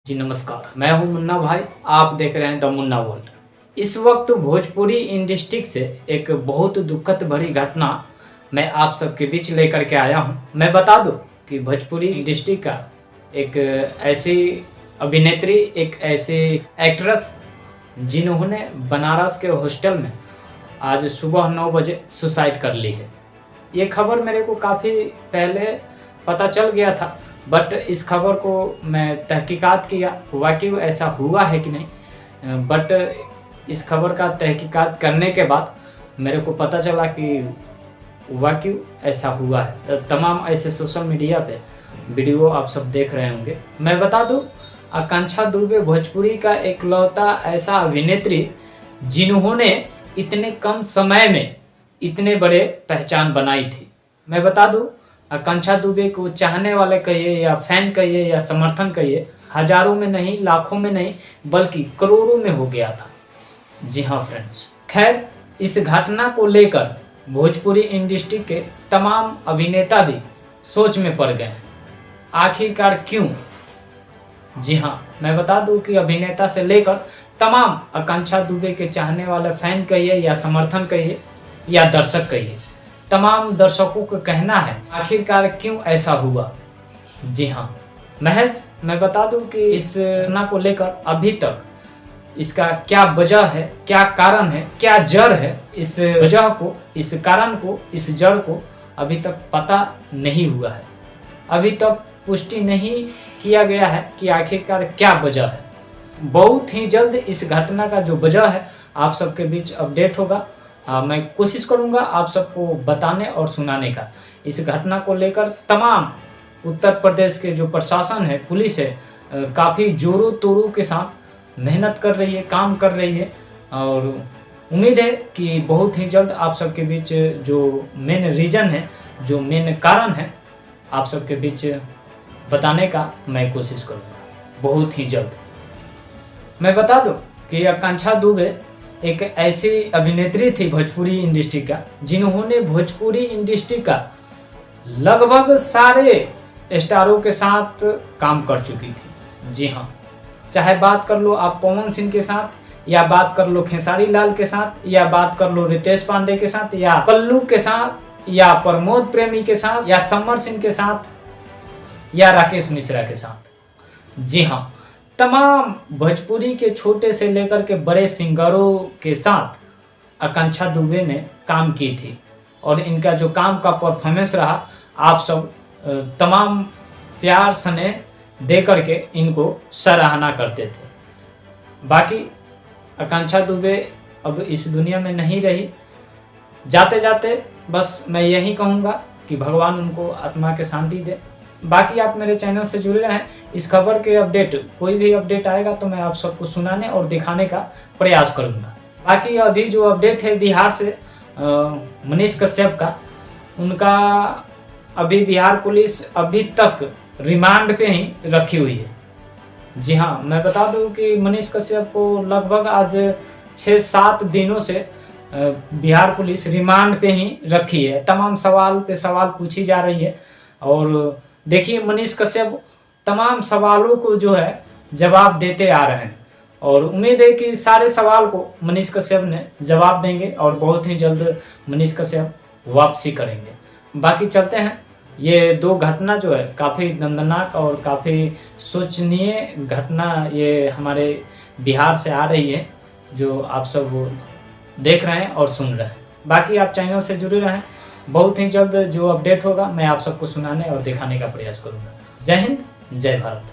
जी नमस्कार, मैं हूं मुन्ना भाई। आप देख रहे हैं द मुन्ना वर्ल्ड। इस वक्त भोजपुरी इंडस्ट्री से एक बहुत दुखद भरी घटना मैं आप सबके बीच लेकर के आया हूं। मैं बता दूं कि भोजपुरी इंडस्ट्री का एक ऐसी अभिनेत्री, एक ऐसी एक्ट्रेस जिन्होंने बनारस के हॉस्टल में आज सुबह 9 बजे सुसाइड कर ली है। ये खबर मेरे को काफ़ी पहले पता चल गया था, बट इस खबर को मैं तहकीकात किया, वाकई ऐसा हुआ है कि नहीं। बट इस खबर का तहकीकात करने के बाद मेरे को पता चला कि वाकई ऐसा हुआ है। तमाम ऐसे सोशल मीडिया पे वीडियो आप सब देख रहे होंगे। मैं बता दूं, आकांक्षा दुबे भोजपुरी का एकलौता ऐसा अभिनेत्री जिन्होंने इतने कम समय में इतने बड़े पहचान बनाई थी। मैं बता दूं, आकांक्षा दुबे को चाहने वाले कहिए या फैन कहिए या समर्थन कहिए, हजारों में नहीं, लाखों में नहीं, बल्कि करोड़ों में हो गया था। जी हाँ फ्रेंड्स, खैर इस घटना को लेकर भोजपुरी इंडस्ट्री के तमाम अभिनेता भी सोच में पड़ गए हैं। आखिरकार क्यों? जी हाँ, मैं बता दूं कि अभिनेता से लेकर तमाम आकांक्षा दुबे के चाहने वाले फैन कहिए या समर्थन कहिए या दर्शक कहिए, तमाम दर्शकों का कहना है आखिरकार क्यों ऐसा हुआ। जी हाँ, महज मैं बता दूं कि इस घटना को लेकर अभी तक इसका क्या वजह है, क्या कारण है, क्या जड़ है, इस वजह को, इस कारण को, इस जड़ को अभी तक पता नहीं हुआ है। अभी तक पुष्टि नहीं किया गया है कि आखिरकार क्या वजह है। बहुत ही जल्द इस घटना का जो वजह है आप सबके बीच अपडेट होगा। मैं कोशिश करूंगा आप सबको बताने और सुनाने का। इस घटना को लेकर तमाम उत्तर प्रदेश के जो प्रशासन है, पुलिस है, काफ़ी जोरों तोरों के साथ मेहनत कर रही है, काम कर रही है, और उम्मीद है कि बहुत ही जल्द आप सबके बीच जो मेन रीज़न है, जो मेन कारण है, आप सबके बीच बताने का मैं कोशिश करूँगा बहुत ही जल्द। मैं बता दूं कि आकांक्षा दुबे एक ऐसी अभिनेत्री थी भोजपुरी इंडस्ट्री का, जिन्होंने भोजपुरी इंडस्ट्री का लगभग सारे स्टारों के साथ काम कर चुकी थी। जी हाँ, चाहे बात कर लो आप पवन सिंह के साथ, या बात कर लो खेसारी लाल के साथ, या बात कर लो रितेश पांडे के साथ, या कल्लू के साथ, या प्रमोद प्रेमी के साथ, या समर सिंह के साथ, या राकेश मिश्रा के साथ। जी हाँ, तमाम भोजपुरी के छोटे से लेकर के बड़े सिंगरों के साथ आकांक्षा दुबे ने काम की थी, और इनका जो काम का परफॉर्मेंस रहा, आप सब तमाम प्यार स्नेह दे करके इनको सराहना करते थे। बाकी आकांक्षा दुबे अब इस दुनिया में नहीं रही। जाते जाते बस मैं यही कहूँगा कि भगवान उनको आत्मा के शांति दे। बाकी आप मेरे चैनल से जुड़े रहें। इस खबर के अपडेट, कोई भी अपडेट आएगा तो मैं आप सबको सुनाने और दिखाने का प्रयास करूंगा। बाकी अभी जो अपडेट है बिहार से, मनीष कश्यप का, उनका अभी बिहार पुलिस अभी तक रिमांड पे ही रखी हुई है। जी हाँ, मैं बता दूं कि मनीष कश्यप को लगभग आज 6-7 दिनों से बिहार पुलिस रिमांड पे ही रखी है। तमाम सवाल पे सवाल पूछी जा रही है, और देखिए मनीष कश्यप तमाम सवालों को जो है जवाब देते आ रहे हैं, और उम्मीद है कि सारे सवाल को मनीष कश्यप ने जवाब देंगे और बहुत ही जल्द मनीष कश्यप वापसी करेंगे। बाकी चलते हैं, ये दो घटना जो है काफ़ी दर्दनाक और काफ़ी सोचनीय घटना ये हमारे बिहार से आ रही है, जो आप सब देख रहे हैं और सुन रहे हैं। बाकी आप चैनल से जुड़े रहें, बहुत ही जल्द जो अपडेट होगा मैं आप सबको सुनाने और दिखाने का प्रयास करूंगा। जय हिंद, जय भारत।